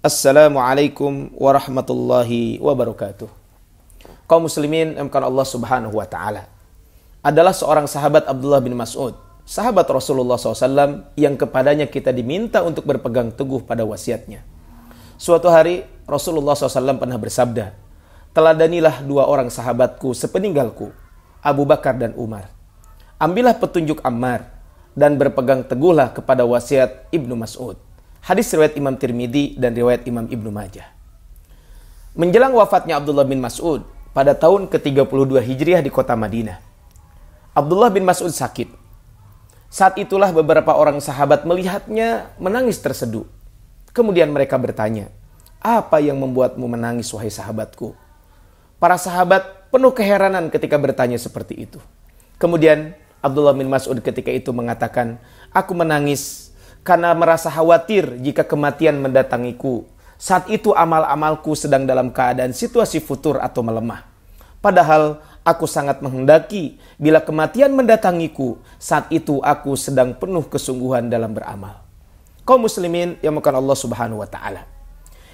Assalamualaikum warahmatullahi wabarakatuh. Kaum muslimin yang dimuliakan Allah Subhanahu wa taala. Adalah seorang sahabat Abdullah bin Mas'ud, sahabat Rasulullah SAW yang kepadanya kita diminta untuk berpegang teguh pada wasiatnya. Suatu hari Rasulullah SAW pernah bersabda, "Teladanilah dua orang sahabatku sepeninggalku, Abu Bakar dan Umar. Ambillah petunjuk Ammar dan berpegang teguhlah kepada wasiat Ibnu Mas'ud." Hadis riwayat Imam Tirmidzi dan riwayat Imam Ibnu Majah. Menjelang wafatnya Abdullah bin Mas'ud pada tahun ke-32 Hijriah di kota Madinah, Abdullah bin Mas'ud sakit. Saat itulah beberapa orang sahabat melihatnya menangis terseduh. Kemudian mereka bertanya, "Apa yang membuatmu menangis, wahai sahabatku?" Para sahabat penuh keheranan ketika bertanya seperti itu. Kemudian Abdullah bin Mas'ud ketika itu mengatakan, "Aku menangis karena merasa khawatir jika kematian mendatangiku. Saat itu amal-amalku sedang dalam keadaan situasi futur atau melemah. Padahal aku sangat menghendaki bila kematian mendatangiku, saat itu aku sedang penuh kesungguhan dalam beramal." Kaum muslimin yang dimuliakan Allah Subhanahu wa taala.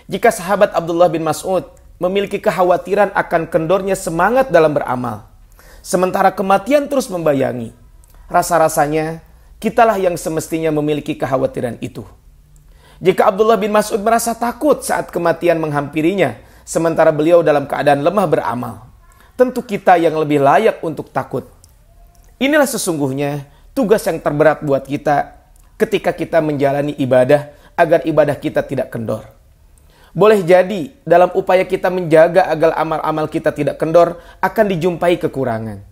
Jika sahabat Abdullah bin Mas'ud memiliki kekhawatiran akan kendornya semangat dalam beramal, sementara kematian terus membayangi, rasa-rasanya kitalah yang semestinya memiliki kekhawatiran itu. Jika Abdullah bin Mas'ud merasa takut saat kematian menghampirinya, sementara beliau dalam keadaan lemah beramal, tentu kita yang lebih layak untuk takut. Inilah sesungguhnya tugas yang terberat buat kita ketika kita menjalani ibadah, agar ibadah kita tidak kendor. Boleh jadi dalam upaya kita menjaga agar amal-amal kita tidak kendor, akan dijumpai kekurangan.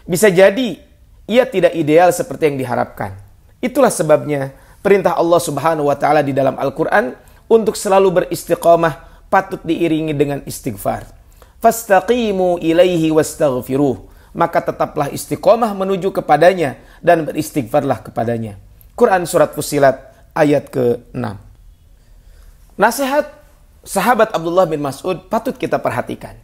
Bisa jadi ia tidak ideal seperti yang diharapkan. Itulah sebabnya perintah Allah Subhanahu wa taala di dalam Al-Qur'an untuk selalu beristiqamah patut diiringi dengan istighfar. Fastaqimu ilaihi wastaghfiruh. Maka tetaplah istiqamah menuju kepadanya dan beristighfarlah kepadanya. Quran surat Fussilat ayat ke-6. Nasihat sahabat Abdullah bin Mas'ud patut kita perhatikan.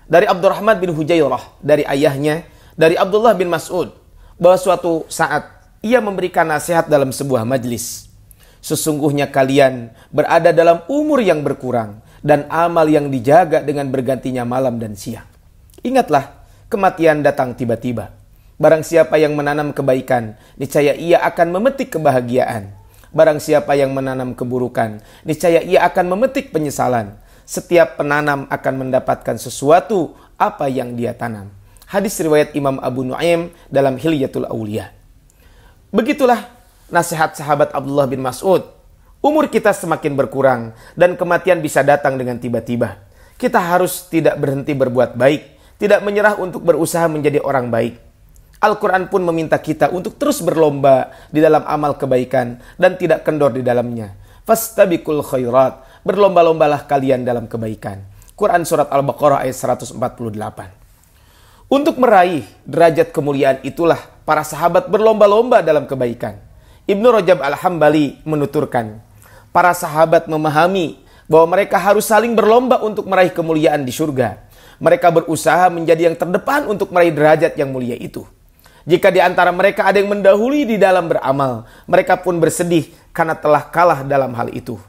Dari Abdurrahman bin Hujairah, dari ayahnya, dari Abdullah bin Mas'ud, bahwa suatu saat ia memberikan nasihat dalam sebuah majlis. Sesungguhnya kalian berada dalam umur yang berkurang dan amal yang dijaga dengan bergantinya malam dan siang. Ingatlah, kematian datang tiba-tiba. Barang siapa yang menanam kebaikan, niscaya ia akan memetik kebahagiaan. Barang siapa yang menanam keburukan, niscaya ia akan memetik penyesalan. Setiap penanam akan mendapatkan sesuatu apa yang dia tanam. Hadis riwayat Imam Abu Nuaim dalam Hilyatul Auliya. Begitulah nasihat sahabat Abdullah bin Mas'ud. Umur kita semakin berkurang dan kematian bisa datang dengan tiba-tiba. Kita harus tidak berhenti berbuat baik, tidak menyerah untuk berusaha menjadi orang baik. Al-Quran pun meminta kita untuk terus berlomba di dalam amal kebaikan dan tidak kendor di dalamnya. Fastabiqul khairat, berlomba-lombalah kalian dalam kebaikan. Quran surat Al-Baqarah ayat 148. Untuk meraih derajat kemuliaan itulah para sahabat berlomba-lomba dalam kebaikan. Ibnu Rajab Al-Hambali menuturkan, para sahabat memahami bahwa mereka harus saling berlomba untuk meraih kemuliaan di surga. Mereka berusaha menjadi yang terdepan untuk meraih derajat yang mulia itu. Jika di antara mereka ada yang mendahului di dalam beramal, mereka pun bersedih karena telah kalah dalam hal itu.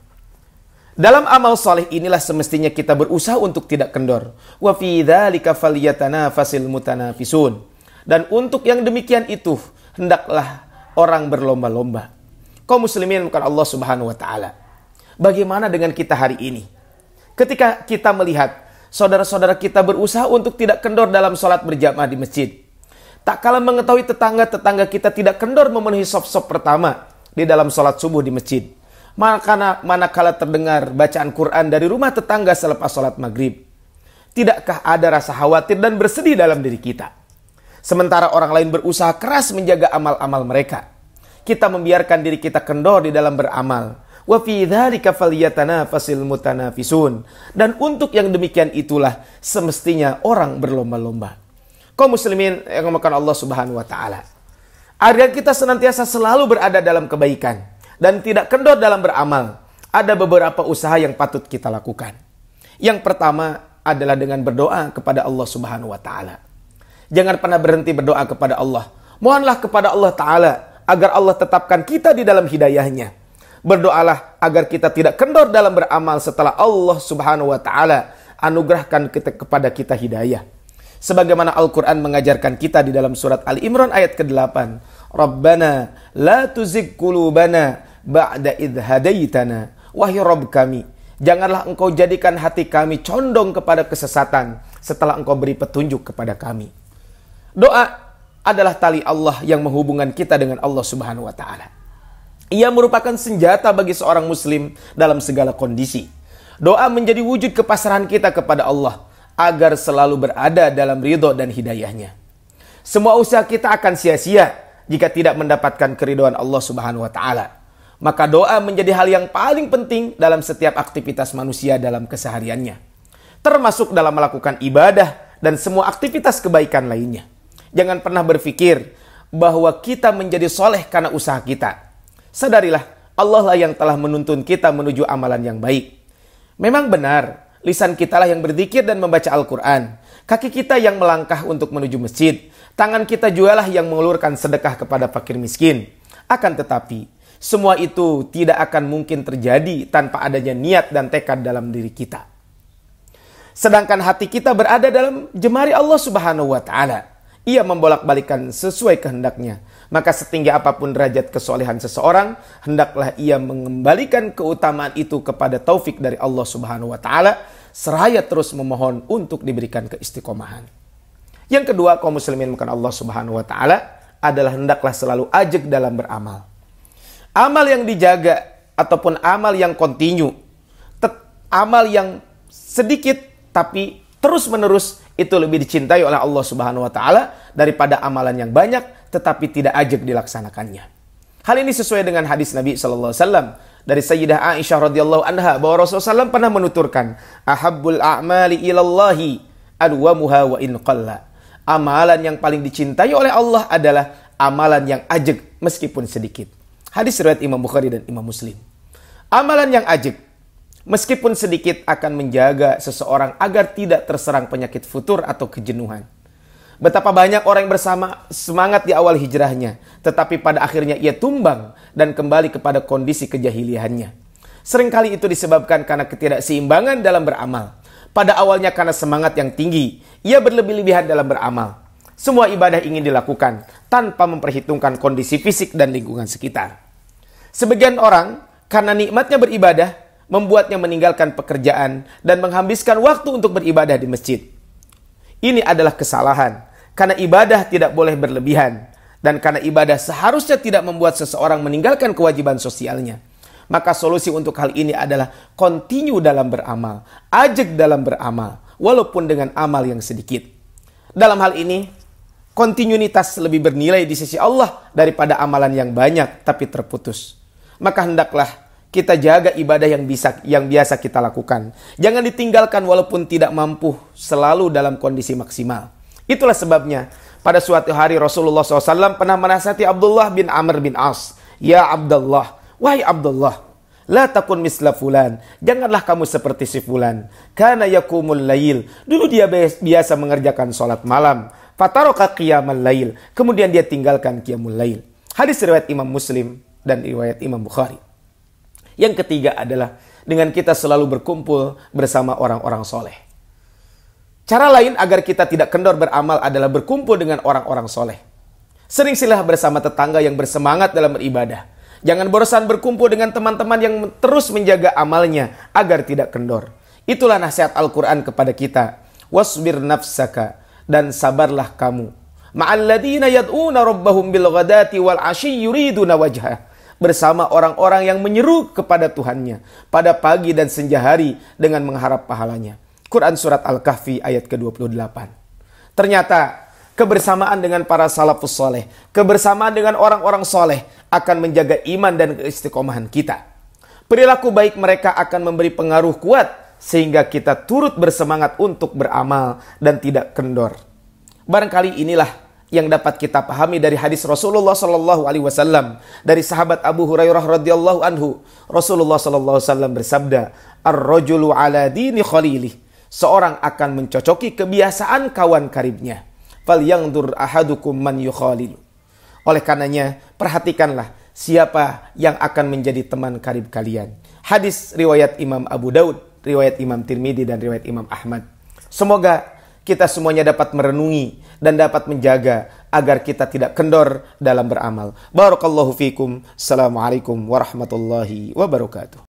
Dalam amal saleh inilah semestinya kita berusaha untuk tidak kendor. Wa fi dzalika falyatanafasil mutanafisun. Dan untuk yang demikian itu hendaklah orang berlomba-lomba. Kaum muslimin bukan Allah Subhanahu wa taala. Bagaimana dengan kita hari ini? Ketika kita melihat saudara-saudara kita berusaha untuk tidak kendor dalam salat berjamaah di masjid. Tak kalah mengetahui tetangga-tetangga kita tidak kendor memenuhi saf-saf pertama di dalam salat subuh di masjid. Manakala terdengar bacaan Quran dari rumah tetangga selepas sholat maghrib, tidakkah ada rasa khawatir dan bersedih dalam diri kita? Sementara orang lain berusaha keras menjaga amal-amal mereka, kita membiarkan diri kita kendor di dalam beramal. Wa fi dzalika falyatanafasil mutanafisun. Dan untuk yang demikian itulah semestinya orang berlomba-lomba. Kaum muslimin yang dimuliakan Allah Subhanahu wa taala, agar kita senantiasa selalu berada dalam kebaikan dan tidak kendor dalam beramal, ada beberapa usaha yang patut kita lakukan. Yang pertama adalah dengan berdoa kepada Allah Subhanahu wa taala. Jangan pernah berhenti berdoa kepada Allah. Mohonlah kepada Allah taala agar Allah tetapkan kita di dalam hidayahnya. Berdoalah agar kita tidak kendor dalam beramal setelah Allah Subhanahu wa taala anugerahkan kepada kita hidayah. Sebagaimana Al-Quran mengajarkan kita di dalam surat Ali Imran ayat ke-8. Rabbana la tuzigh qulubana ba'da idh hadaitana. Wahai Rabb kami, janganlah engkau jadikan hati kami condong kepada kesesatan setelah engkau beri petunjuk kepada kami. Doa adalah tali Allah yang menghubungkan kita dengan Allah Subhanahu wa taala. Ia merupakan senjata bagi seorang muslim dalam segala kondisi. Doa menjadi wujud kepasrahan kita kepada Allah agar selalu berada dalam ridho dan hidayahnya. Semua usaha kita akan sia-sia jika tidak mendapatkan keridhaan Allah Subhanahu wa taala. Maka doa menjadi hal yang paling penting dalam setiap aktivitas manusia dalam kesehariannya, termasuk dalam melakukan ibadah dan semua aktivitas kebaikan lainnya. Jangan pernah berpikir bahwa kita menjadi soleh karena usaha kita. Sadarilah, Allah lah yang telah menuntun kita menuju amalan yang baik. Memang benar, lisan kita lah yang berzikir dan membaca Al-Quran. Kaki kita yang melangkah untuk menuju masjid. Tangan kita juga lah yang mengulurkan sedekah kepada fakir miskin. Akan tetapi, semua itu tidak akan mungkin terjadi tanpa adanya niat dan tekad dalam diri kita. Sedangkan hati kita berada dalam jemari Allah Subhanahu wa taala. Ia membolak-balikan sesuai kehendaknya. Maka setinggi apapun derajat kesolehan seseorang, hendaklah ia mengembalikan keutamaan itu kepada taufik dari Allah Subhanahu wa taala, seraya terus memohon untuk diberikan keistiqomahan. Yang kedua, kaum muslimin bukan Allah Subhanahu wa taala adalah hendaklah selalu ajeg dalam beramal. Amal yang dijaga ataupun amal yang kontinu, amal yang sedikit tapi terus-menerus, itu lebih dicintai oleh Allah Subhanahu wa taala daripada amalan yang banyak tetapi tidak ajeg dilaksanakannya. Hal ini sesuai dengan hadis Nabi sallallahu alaihi wasallam dari Sayyidah Aisyah radhiyallahu anha bahwa Rasulullah SAW pernah menuturkan, "Ahabbul a'mali ilallahi adwamuha wa in qalla." Amalan yang paling dicintai oleh Allah adalah amalan yang ajeg meskipun sedikit. Hadis riwayat Imam Bukhari dan Imam Muslim. Amalan yang ajeg meskipun sedikit akan menjaga seseorang agar tidak terserang penyakit futur atau kejenuhan. Betapa banyak orang yang bersama semangat di awal hijrahnya, tetapi pada akhirnya ia tumbang dan kembali kepada kondisi kejahiliahannya. Seringkali itu disebabkan karena ketidakseimbangan dalam beramal. Pada awalnya karena semangat yang tinggi, ia berlebih-lebihan dalam beramal. Semua ibadah ingin dilakukan tanpa memperhitungkan kondisi fisik dan lingkungan sekitar. Sebagian orang karena nikmatnya beribadah membuatnya meninggalkan pekerjaan dan menghabiskan waktu untuk beribadah di masjid. Ini adalah kesalahan karena ibadah tidak boleh berlebihan dan karena ibadah seharusnya tidak membuat seseorang meninggalkan kewajiban sosialnya. Maka solusi untuk hal ini adalah continue dalam beramal, ajeg dalam beramal walaupun dengan amal yang sedikit. Dalam hal ini kontinuitas lebih bernilai di sisi Allah daripada amalan yang banyak tapi terputus. Maka hendaklah kita jaga ibadah yang biasa kita lakukan. Jangan ditinggalkan walaupun tidak mampu selalu dalam kondisi maksimal. Itulah sebabnya pada suatu hari Rasulullah SAW pernah menasihati Abdullah bin Amr bin As. Ya Abdullah, wahai Abdullah, la takun misla fulan. Janganlah kamu seperti si fulan. Kana yakumul lail. Dulu dia biasa mengerjakan sholat malam. Fataraka qiyamal lail. Kemudian dia tinggalkan qiyamul lail. Hadis riwayat Imam Muslim dan riwayat Imam Bukhari. Yang ketiga adalah dengan kita selalu berkumpul bersama orang-orang soleh. Cara lain agar kita tidak kendor beramal adalah berkumpul dengan orang-orang soleh. Sering silah bersama tetangga yang bersemangat dalam beribadah. Jangan bosan berkumpul dengan teman-teman yang terus menjaga amalnya agar tidak kendor. Itulah nasihat Al-Quran kepada kita. Wasbir nafsaka, dan sabarlah kamu. Ma'alladina yad'una rabbahum bil ghadati wal 'ashyi yuriduna wajhah. Bersama orang-orang yang menyeru kepada Tuhannya pada pagi dan senja hari dengan mengharap pahalanya. Quran Surat Al-Kahfi ayat ke-28. Ternyata kebersamaan dengan para salafus soleh, kebersamaan dengan orang-orang soleh akan menjaga iman dan keistiqomahan kita. Perilaku baik mereka akan memberi pengaruh kuat sehingga kita turut bersemangat untuk beramal dan tidak kendor. Barangkali inilah yang dapat kita pahami dari hadis Rasulullah SAW dari sahabat Abu Hurairah radhiyallahu anhu. Rasulullah SAW bersabda, "Ar-rajulu ala dini khalilih." Seorang akan mencocoki kebiasaan kawan karibnya. "Falyanzur ahadukum man yukhalil." Oleh karenanya, perhatikanlah siapa yang akan menjadi teman karib kalian. Hadis riwayat Imam Abu Daud, riwayat Imam Tirmidzi, dan riwayat Imam Ahmad. Semoga kita semuanya dapat merenungi dan dapat menjaga agar kita tidak kendor dalam beramal. Barakallahu fikum. Assalamualaikum warahmatullahi wabarakatuh.